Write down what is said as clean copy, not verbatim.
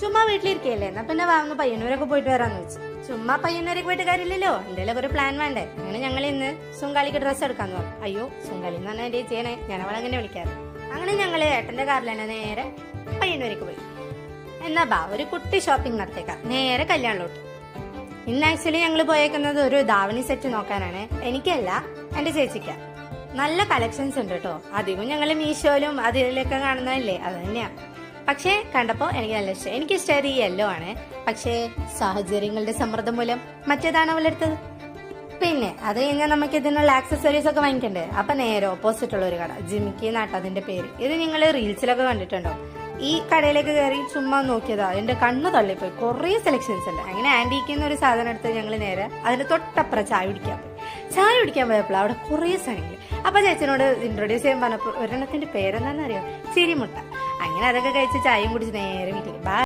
ചുമ്മാ വീട്ടിലിരിക്കല്ലേ, എന്നാ പിന്നെ വാങ്ങുന്ന പയ്യന്നൂരൊക്കെ പോയിട്ട് വരാന്ന് വെച്ചു. ചുമ്മാ പയ്യന്നൂരൊക്കെ പോയിട്ട് കാര്യമില്ലല്ലോ, എന്തെങ്കിലും ഒരു പ്ലാൻ വേണ്ടേ. അങ്ങനെ ഞങ്ങൾ ഇന്ന് സുങ്കാലിക്ക് ഡ്രസ്സ് എടുക്കാന്ന് പറഞ്ഞു. അയ്യോ, സുങ്കാലി എന്ന് പറഞ്ഞാൽ എന്റെ ചെയ്യണേ, ഞാൻ അവളെ അങ്ങനെ വിളിക്കാറ്. അങ്ങനെ ഞങ്ങള് ഏട്ടന്റെ കാറിൽ തന്നെ നേരെ പയ്യന്നൂരേക്ക് പോയി. എന്നാ ബാ ഒരു കുട്ടി ഷോപ്പിംഗ് നടത്തേക്കാം, നേരെ കല്യാണിലോട്ട്. ഇന്ന് ആക്ച്വലി ഞങ്ങൾ പോയേക്കുന്നത് ഒരു ധാവണി സെറ്റ് നോക്കാനാണ്. എനിക്കല്ല, എന്റെ ചേച്ചിക്ക. നല്ല കളക്ഷൻസ് ഉണ്ട് കേട്ടോ. അധികം ഞങ്ങൾ മീഷോയിലും അതിലൊക്കെ കാണുന്നതല്ലേ, അത് തന്നെയാണ്. പക്ഷേ കണ്ടപ്പോ എനിക്ക് നല്ല ഇഷ്ടം. എനിക്ക് ഇഷ്ടമായത് ഈ യെല്ലോ ആണ്. പക്ഷേ സാഹചര്യങ്ങളുടെ സമ്മർദ്ദം മൂലം മറ്റേതാണ് അവളെടുത്തത്. പിന്നെ അത് കഴിഞ്ഞാൽ നമുക്ക് ഇതിനുള്ള ആക്സസറീസ് ഒക്കെ വാങ്ങിക്കണ്ടേ. അപ്പൊ നേരെ ഓപ്പോസിറ്റ് ഉള്ള ഒരു കട, ജിമിക്കി നാട്ട് അതിന്റെ പേര്. ഇത് നിങ്ങൾ റീൽസിലൊക്കെ കണ്ടിട്ടുണ്ടോ. ഈ കടയിലേക്ക് കയറി ചുമ്മാ നോക്കിയതാ, എന്റെ കണ്ണ് തള്ളിപ്പോയി. കുറെ സെലക്ഷൻസ് ഉണ്ട്. അങ്ങനെ ആന്റിക്കുന്ന ഒരു സാധനം എടുത്ത് ഞങ്ങൾ നേരെ അതിന് തൊട്ടപ്പുറം ചായ കുടിക്കാൻ പോയപ്പോൾ അവിടെ കുറെ സാധനങ്ങൾ. അപ്പൊ ചേച്ചനോട് ഇൻട്രൊഡ്യൂസ് ചെയ്യാൻ പറഞ്ഞപ്പോൾ ഒരെണ്ണത്തിന്റെ പേരെന്താണെന്ന് അറിയാം, ചിരിമുട്ട. അങ്ങനെ അതൊക്കെ കഴിച്ച് ചായയും കുടിച്ച് നേരെ വീട്ടിൽ.